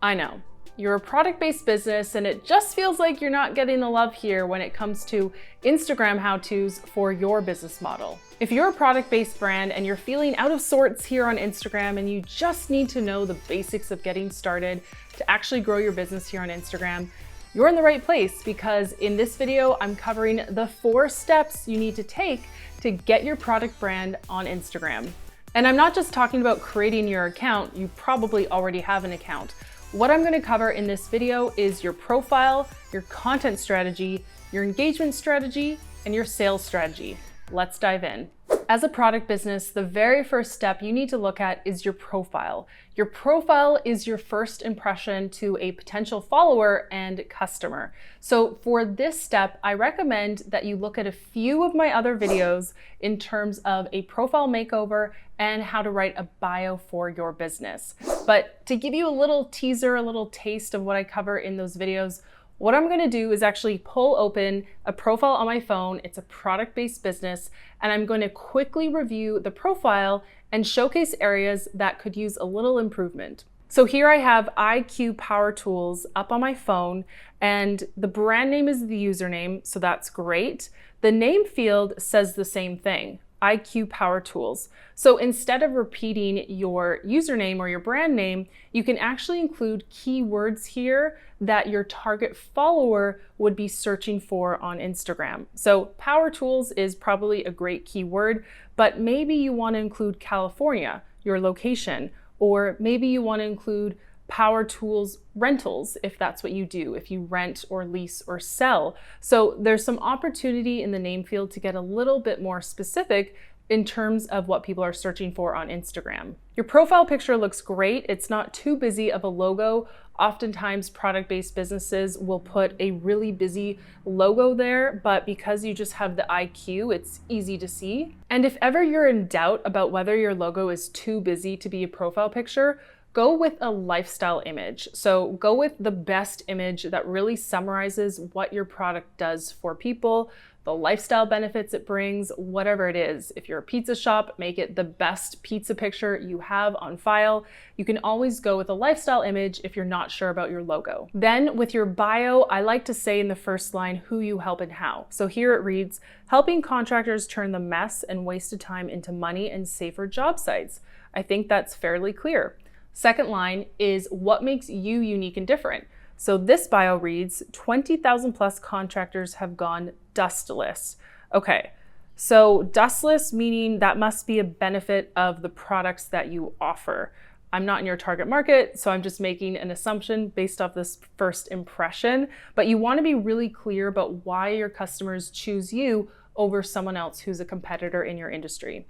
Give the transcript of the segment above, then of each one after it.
I know, you're a product-based business and it just feels like you're not getting the love here when it comes to Instagram how-tos for your business model. If you're a product-based brand and you're feeling out of sorts here on Instagram and you just need to know the basics of getting started to actually grow your business here on Instagram, you're in the right place, because in this video, I'm covering the 4 steps you need to take to get your product brand on Instagram. And I'm not just talking about creating your account, you probably already have an account. What I'm gonna cover in this video is your profile, your content strategy, your engagement strategy, and your sales strategy. Let's dive in. As a product business, the very first step you need to look at is your profile. Your profile is your first impression to a potential follower and customer. So for this step, I recommend that you look at a few of my other videos in terms of a profile makeover and how to write a bio for your business. But to give you a little teaser, a little taste of what I cover in those videos, what I'm gonna do is actually pull open a profile on my phone. It's a product-based business, and I'm going to quickly review the profile and showcase areas that could use a little improvement. So here I have IQ Power Tools up on my phone, and the brand name is the username, so that's great. The name field says the same thing, IQ Power Tools. So instead of repeating your username or your brand name, you can actually include keywords here that your target follower would be searching for on Instagram. So Power Tools is probably a great keyword, but maybe you want to include California, your location, or maybe you want to include Power Tools rentals, if that's what you do, if you rent or lease or sell. So there's some opportunity in the name field to get a little bit more specific in terms of what people are searching for on Instagram. Your profile picture looks great. It's not too busy of a logo. Oftentimes product-based businesses will put a really busy logo there, but because you just have the IQ, it's easy to see. And if ever you're in doubt about whether your logo is too busy to be a profile picture, go with a lifestyle image. So go with the best image that really summarizes what your product does for people, the lifestyle benefits it brings, whatever it is. If you're a pizza shop, make it the best pizza picture you have on file. You can always go with a lifestyle image if you're not sure about your logo. Then with your bio, I like to say in the first line who you help and how. So here it reads, helping contractors turn the mess and wasted time into money and safer job sites. I think that's fairly clear. Second line is what makes you unique and different. So this bio reads, 20,000 plus contractors have gone dustless. Okay, so dustless meaning that must be a benefit of the products that you offer. I'm not in your target market, so I'm just making an assumption based off this first impression, but you want to be really clear about why your customers choose you over someone else who's a competitor in your industry.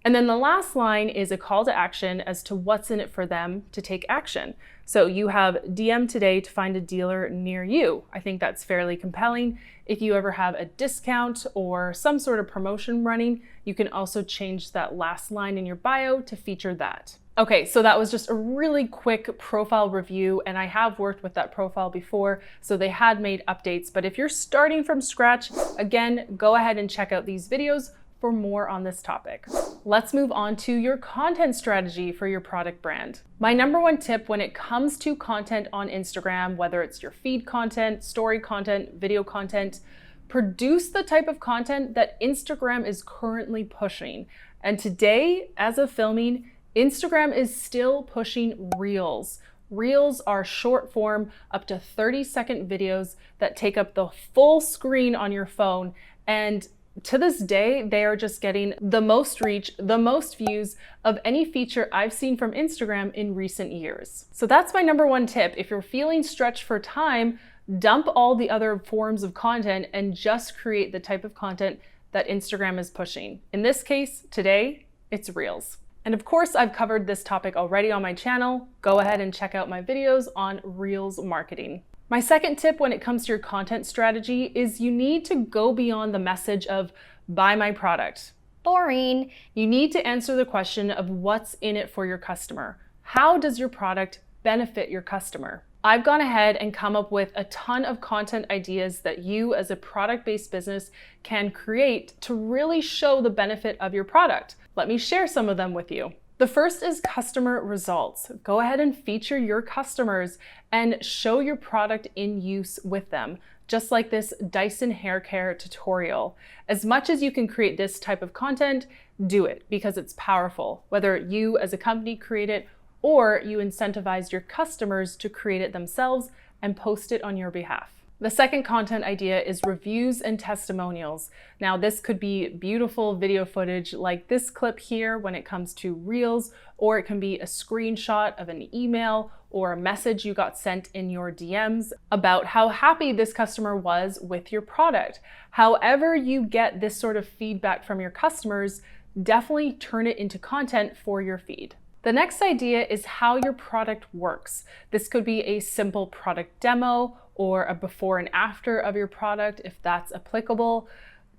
And then the last line is a call to action as to what's in it for them to take action. So you have DM today to find a dealer near you. I think that's fairly compelling. If you ever have a discount or some sort of promotion running, you can also change that last line in your bio to feature that. Okay, so that was just a really quick profile review, and I have worked with that profile before, so they had made updates. But if you're starting from scratch, again, go ahead and check out these videos for more on this topic. Let's move on to your content strategy for your product brand. My number one tip when it comes to content on Instagram, whether it's your feed content, story content, video content, produce the type of content that Instagram is currently pushing. And today, as of filming, Instagram is still pushing Reels. Reels are short form, up to 30-second videos that take up the full screen on your phone, and to this day, they are just getting the most reach, the most views of any feature I've seen from Instagram in recent years. So that's my number one tip. If you're feeling stretched for time, dump all the other forms of content and just create the type of content that Instagram is pushing. In this case, today, it's Reels. And of course, I've covered this topic already on my channel. Go ahead and check out my videos on Reels marketing. My second tip when it comes to your content strategy is you need to go beyond the message of buy my product. Boring. You need to answer the question of what's in it for your customer. How does your product benefit your customer? I've gone ahead and come up with a ton of content ideas that you as a product-based business can create to really show the benefit of your product. Let me share some of them with you. The first is customer results. Go ahead and feature your customers and show your product in use with them, just like this Dyson hair care tutorial. As much as you can create this type of content, do it because it's powerful, whether you as a company create it or you incentivize your customers to create it themselves and post it on your behalf. The second content idea is reviews and testimonials. Now, this could be beautiful video footage like this clip here when it comes to Reels, or it can be a screenshot of an email or a message you got sent in your DMs about how happy this customer was with your product. However you get this sort of feedback from your customers, definitely turn it into content for your feed. The next idea is how your product works. This could be a simple product demo or a before and after of your product if that's applicable.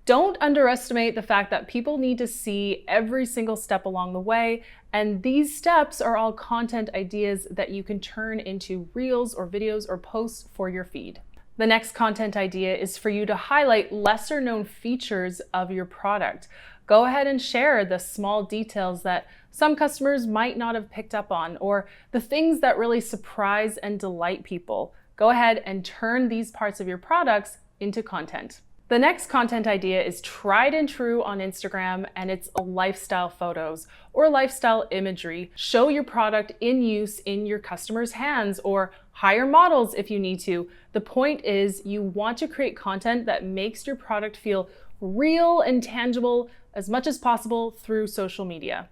Don't underestimate the fact that people need to see every single step along the way, and these steps are all content ideas that you can turn into reels or videos or posts for your feed. The next content idea is for you to highlight lesser known features of your product. Go ahead and share the small details that some customers might not have picked up on, or the things that really surprise and delight people. Go ahead and turn these parts of your products into content. The next content idea is tried and true on Instagram, and it's lifestyle photos or lifestyle imagery. Show your product in use in your customers' hands or hire models if you need to. The point is you want to create content that makes your product feel real and tangible as much as possible through social media.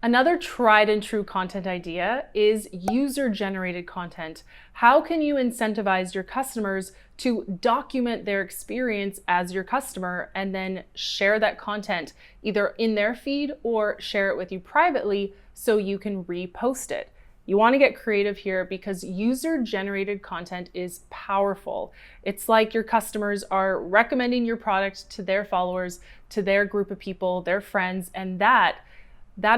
Another tried and true content idea is user-generated content. How can you incentivize your customers to document their experience as your customer and then share that content either in their feed or share it with you privately so you can repost it? You want to get creative here because user-generated content is powerful. It's like your customers are recommending your product to their followers, to their group of people, their friends, and that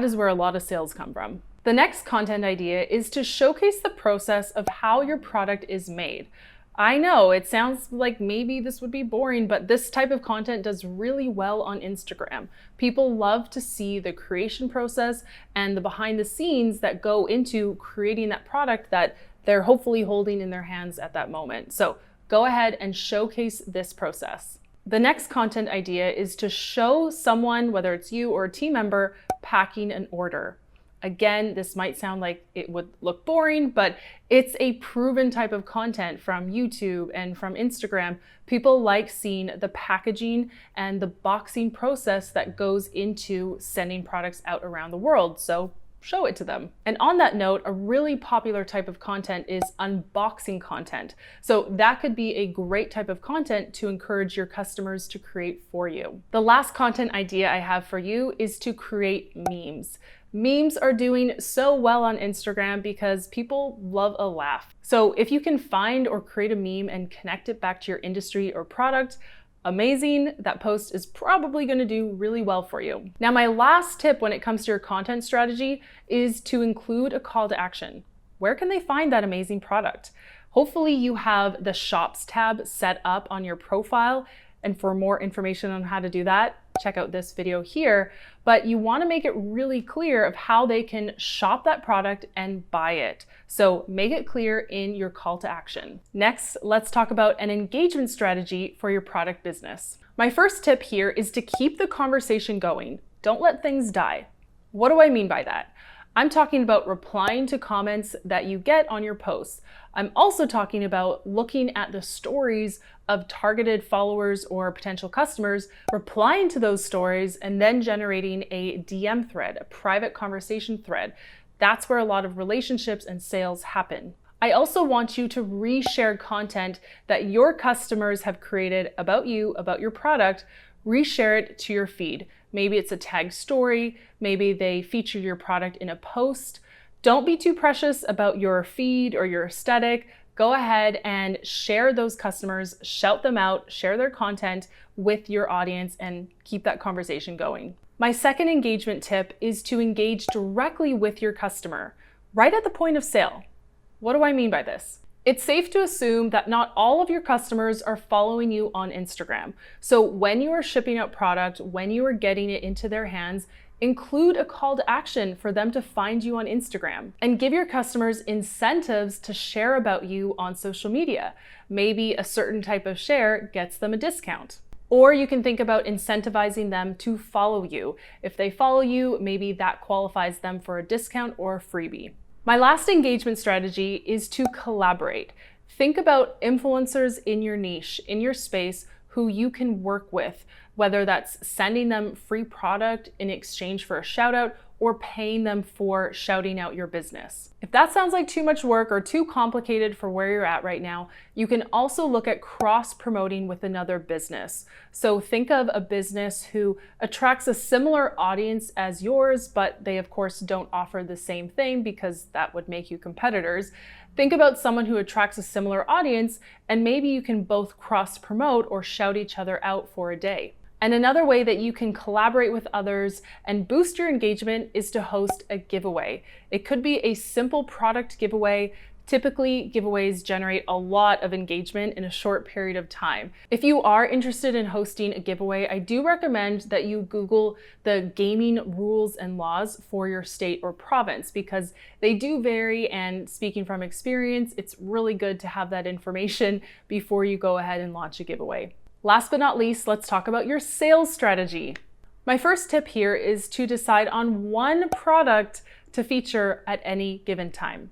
is where a lot of sales come from. The next content idea is to showcase the process of how your product is made. I know it sounds like maybe this would be boring, but this type of content does really well on Instagram. People love to see the creation process and the behind the scenes that go into creating that product that they're hopefully holding in their hands at that moment. So go ahead and showcase this process. The next content idea is to show someone, whether it's you or a team member, packing an order. Again, this might sound like it would look boring, but it's a proven type of content from YouTube and from Instagram. People like seeing the packaging and the boxing process that goes into sending products out around the world. So show it to them. And on that note, a really popular type of content is unboxing content. So that could be a great type of content to encourage your customers to create for you. The last content idea I have for you is to create memes. Memes are doing so well on Instagram because people love a laugh. So if you can find or create a meme and connect it back to your industry or product, amazing. That post is probably going to do really well for you. Now, my last tip when it comes to your content strategy is to include a call to action. Where can they find that amazing product? Hopefully you have the Shops tab set up on your profile. And for more information on how to do that, check out this video here. But you want to make it really clear of how they can shop that product and buy it. So make it clear in your call to action. Next, let's talk about an engagement strategy for your product business. My first tip here is to keep the conversation going. Don't let things die. What do I mean by that? I'm talking about replying to comments that you get on your posts. I'm also talking about looking at the stories of targeted followers or potential customers, replying to those stories, and then generating a DM thread, a private conversation thread. That's where a lot of relationships and sales happen. I also want you to reshare content that your customers have created about you, about your product, reshare it to your feed. Maybe it's a tagged story, maybe they feature your product in a post. Don't be too precious about your feed or your aesthetic. Go ahead and share those customers, shout them out, share their content with your audience and keep that conversation going. My second engagement tip is to engage directly with your customer, right at the point of sale. What do I mean by this? It's safe to assume that not all of your customers are following you on Instagram. So when you are shipping out product, when you are getting it into their hands, Include a call to action for them to find you on Instagram, and give your customers incentives to share about you on social media. Maybe a certain type of share gets them a discount. Or you can think about incentivizing them to follow you. If they follow you, maybe that qualifies them for a discount or a freebie. My last engagement strategy is to collaborate. Think about influencers in your niche, in your space, who you can work with, whether that's sending them free product in exchange for a shout out or paying them for shouting out your business. If that sounds like too much work or too complicated for where you're at right now, you can also look at cross-promoting with another business. So think of a business who attracts a similar audience as yours, but they of course don't offer the same thing because that would make you competitors. Think about someone who attracts a similar audience, and maybe you can both cross-promote or shout each other out for a day. And another way that you can collaborate with others and boost your engagement is to host a giveaway. It could be a simple product giveaway. Typically, giveaways generate a lot of engagement in a short period of time. If you are interested in hosting a giveaway, I do recommend that you Google the gaming rules and laws for your state or province, because they do vary, and speaking from experience, it's really good to have that information before you go ahead and launch a giveaway. Last but not least, let's talk about your sales strategy. My first tip here is to decide on one product to feature at any given time.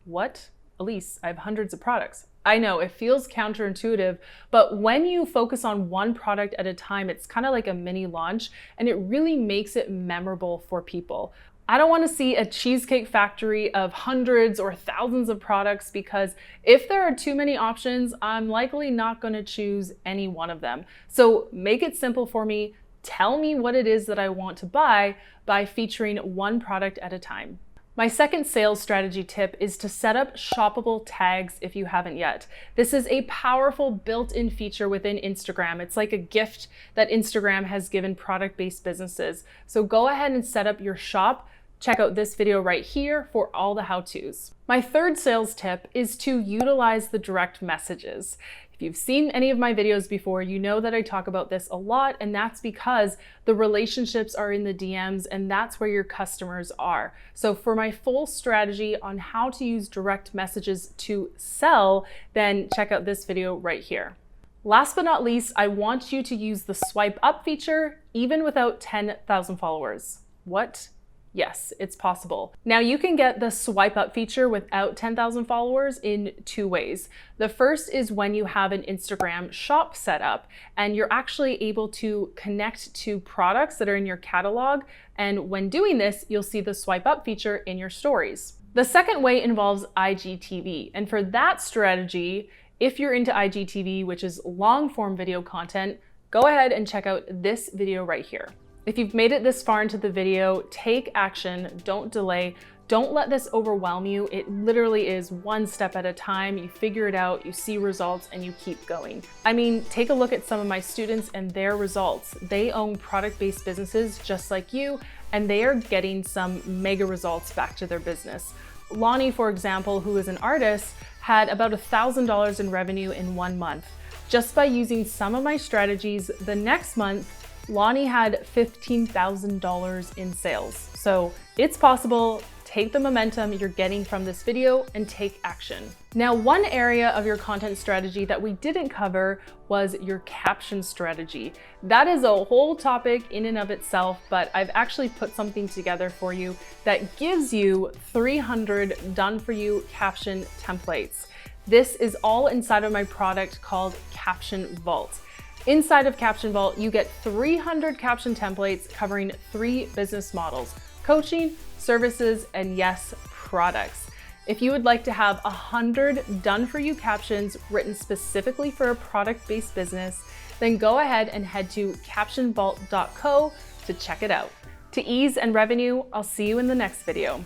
What? Elise, I have hundreds of products. I know it feels counterintuitive, but when you focus on one product at a time, it's kind of like a mini launch, and it really makes it memorable for people. I don't want to see a cheesecake factory of hundreds or thousands of products, because if there are too many options, I'm likely not going to choose any one of them. So make it simple for me. Tell me what it is that I want to buy by featuring one product at a time. My second sales strategy tip is to set up shoppable tags if you haven't yet. This is a powerful built-in feature within Instagram. It's like a gift that Instagram has given product-based businesses. So go ahead and set up your shop. Check out this video right here for all the how-tos. My third sales tip is to utilize the direct messages. If you've seen any of my videos before, you know that I talk about this a lot, and that's because the relationships are in the DMs, and that's where your customers are. So for my full strategy on how to use direct messages to sell, then check out this video right here. Last but not least, I want you to use the swipe up feature even without 10,000 followers. What? Yes, it's possible. Now you can get the swipe up feature without 10,000 followers in two ways. The first is when you have an Instagram shop set up and you're actually able to connect to products that are in your catalog. And when doing this, you'll see the swipe up feature in your stories. The second way involves IGTV. And for that strategy, if you're into IGTV, which is long form video content, go ahead and check out this video right here. If you've made it this far into the video, take action, don't delay. Don't let this overwhelm you. It literally is one step at a time. You figure it out, you see results, and you keep going. I mean, take a look at some of my students and their results. They own product-based businesses just like you, and they are getting some mega results back to their business. Lonnie, for example, who is an artist, had about $1,000 in revenue in 1 month. Just by using some of my strategies, the next month, Lonnie had $15,000 in sales. So it's possible. Take the momentum you're getting from this video and take action. Now, one area of your content strategy that we didn't cover was your caption strategy. That is a whole topic in and of itself, but I've actually put something together for you that gives you 300 done-for-you caption templates. This is all inside of my product called Caption Vault. Inside of Caption Vault, you get 300 caption templates covering 3 business models: coaching, services, and yes, products. If you would like to have 100 done-for-you captions written specifically for a product-based business, then go ahead and head to captionvault.co to check it out. To ease and revenue, I'll see you in the next video.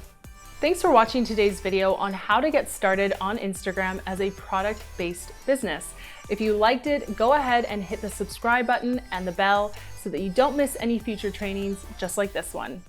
Thanks for watching today's video on how to get started on Instagram as a product-based business. If you liked it, go ahead and hit the subscribe button and the bell so that you don't miss any future trainings just like this one.